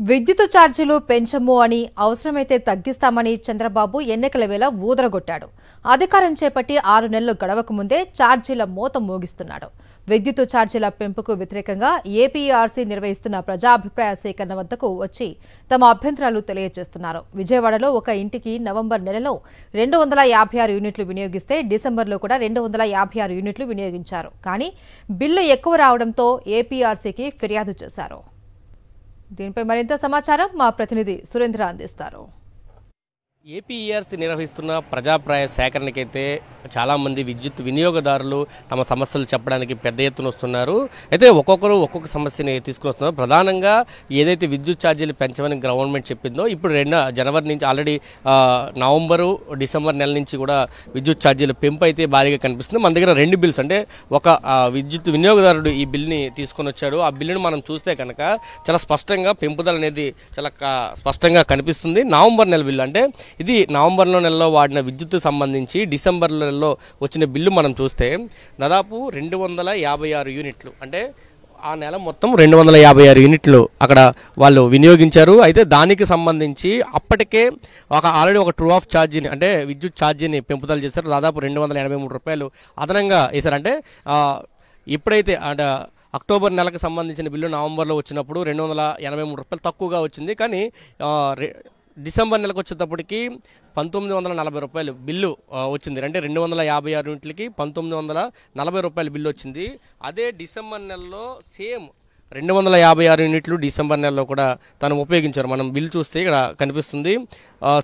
విద్యుత్ ఛార్జీలు పెంచము అని అవసరమైతే తగ్గిస్తామని చంద్రబాబు ఎన్నికల వేళ ఊదరగొట్టాడు. అధికారం చేపట్టి 6 నెలలు గడవక ముందే ఛార్జీల మోత మోగిస్తున్నాడు. విద్యుత్ ఛార్జీల పెంపుకు వ్యతిరేకంగా ఏపీఆర్సీ నిర్వహిస్తున్న ప్రజాభిప్రాయ సేకరణ వద్దకు వచ్చి తమ అభ్యంతరాలు తెలియజేస్తున్నారు. విజయవాడలో ఒక ఇంటికి నవంబర్ నెలలో 256 యూనిట్లు వినియోగిస్తే డిసెంబర్లో కూడా 256 యూనిట్లు వినియోగించారు. కానీ బిల్లు ఎక్కువ రావడంతో ఏపీఆర్సీకి ఫిర్యాదు చేశారు. దీనిపై మరింత సమాచారం మా ప్రతినిధి సురేంద్ర అందిస్తారు. ఏపీఆర్సీ నిర్వహిస్తున్న ప్రజాభిప్రాయ సేకరణకైతే చాలామంది విద్యుత్ వినియోగదారులు తమ సమస్యలు చెప్పడానికి పెద్ద ఎత్తున వస్తున్నారు. అయితే ఒక్కొక్కరు ఒక్కొక్క సమస్యని తీసుకుని వస్తున్నారు. ప్రధానంగా ఏదైతే విద్యుత్ ఛార్జీలు పెంచమని గవర్నమెంట్ చెప్పిందో ఇప్పుడు జనవరి నుంచి ఆల్రెడీ నవంబరు డిసెంబర్ నెల నుంచి కూడా విద్యుత్ ఛార్జీల పెంపు అయితే భారీగా కనిపిస్తుంది. మన దగ్గర 2 బిల్స్ అంటే ఒక విద్యుత్ వినియోగదారుడు ఈ బిల్ని తీసుకొని వచ్చాడు. ఆ బిల్లును మనం చూస్తే కనుక చాలా స్పష్టంగా పెంపుదల అనేది చాలా స్పష్టంగా కనిపిస్తుంది. నవంబర్ నెల బిల్లు అంటే ఇది నవంబర్ నెలలో వాడిన విద్యుత్ సంబంధించి డిసెంబర్ నెలలో వచ్చిన బిల్లు మనం చూస్తే దాదాపు 256 యూనిట్లు అంటే ఆ నెల మొత్తం 256 యూనిట్లు అక్కడ వాళ్ళు వినియోగించారు. అయితే దానికి సంబంధించి అప్పటికే ఆల్రెడీ ఒక ట్రూ ఆఫ్ ఛార్జీని అంటే విద్యుత్ ఛార్జీని పెంపుదల చేశారు. దాదాపు 283 రూపాయలు అదనంగా వేశారు. అంటే ఇప్పుడైతే అంటే అక్టోబర్ నెలకు సంబంధించిన బిల్లు నవంబర్లో వచ్చినప్పుడు 283 రూపాయలు తక్కువగా వచ్చింది. కానీ డిసెంబర్ నెలకు వచ్చేటప్పటికి 1940 రూపాయలు బిల్లు వచ్చింది. అంటే 256 యూనిట్లకి 1940 రూపాయల బిల్లు వచ్చింది. అదే డిసెంబర్ నెలలో సేమ్ 256 యూనిట్లు డిసెంబర్ నెలలో కూడా తను ఉపయోగించారు. మనం బిల్లు చూస్తే ఇక్కడ కనిపిస్తుంది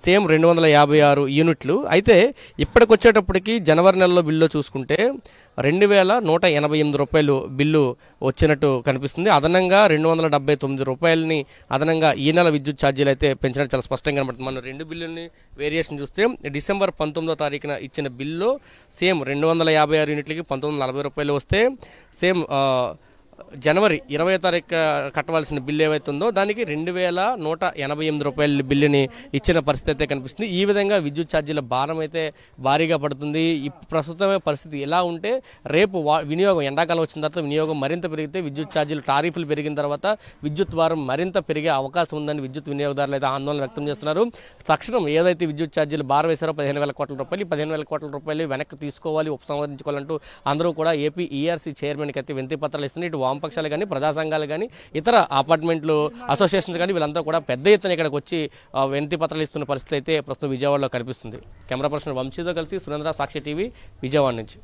సేమ్ 256 యూనిట్లు. అయితే ఇప్పటికి వచ్చేటప్పటికి జనవరి నెలలో బిల్లు చూసుకుంటే 2188 రూపాయలు బిల్లు వచ్చినట్టు కనిపిస్తుంది. అదనంగా 279 రూపాయలని అదనంగా ఈ నెల విద్యుత్ ఛార్జీలు అయితే పెంచినట్టు చాలా స్పష్టంగా కనబడుతుంది. మనం 2 బిల్లుల్ని వేరియేషన్ చూస్తే డిసెంబర్ 19వ తారీఖున ఇచ్చిన బిల్లు సేమ్ 256 యూనిట్లకి 1940 రూపాయలు వస్తే సేమ్ జనవరి 20వ తారీఖు కట్టవలసిన బిల్లు ఏవైతే ఉందో దానికి 2188 రూపాయల బిల్లుని ఇచ్చిన పరిస్థితి అయితే కనిపిస్తుంది. ఈ విధంగా విద్యుత్ ఛార్జీల భారం అయితే భారీగా పడుతుంది. ప్రస్తుతమే పరిస్థితి ఎలా ఉంటే రేపు వినియోగం ఎండాకాలం వచ్చిన తర్వాత వినియోగం మరింత పెరిగితే విద్యుత్ ఛార్జీలు టారిఫ్లు పెరిగిన తర్వాత విద్యుత్ భారం మరింత పెరిగే అవకాశం ఉందని విద్యుత్ వినియోగదారులు అయితే ఆందోళన వ్యక్తం చేస్తున్నారు. తక్షణం ఏదైతే విద్యుత్ ఛార్జీలు భారం వేశారో 15,000 కోట్ల రూపాయలు 15,000 కోట్ల రూపాయలు వెనక్కి తీసుకోవాలి, ఉపసంహరించుకోవాలంటూ అందరూ కూడా ఏపీఆర్సీ చైర్మన్కి అయితే వినతి పత్రాలు ఇస్తున్నారు. ఇటు వామపక్షాలు కానీ ప్రజా సంఘాలు కానీ ఇతర అపార్ట్మెంట్లు అసోసియేషన్స్ కానీ వీళ్ళంతా కూడా పెద్ద ఎత్తున ఇక్కడికి వచ్చి వినతి పత్రాలు ఇస్తున్న పరిస్థితి అయితే ప్రస్తుతం విజయవాడలో కనిపిస్తుంది. కెమెరా పర్సన్ వంశీతో కలిసి సురేంద్ర, సాక్షి టీవీ, విజయవాడ నుంచి.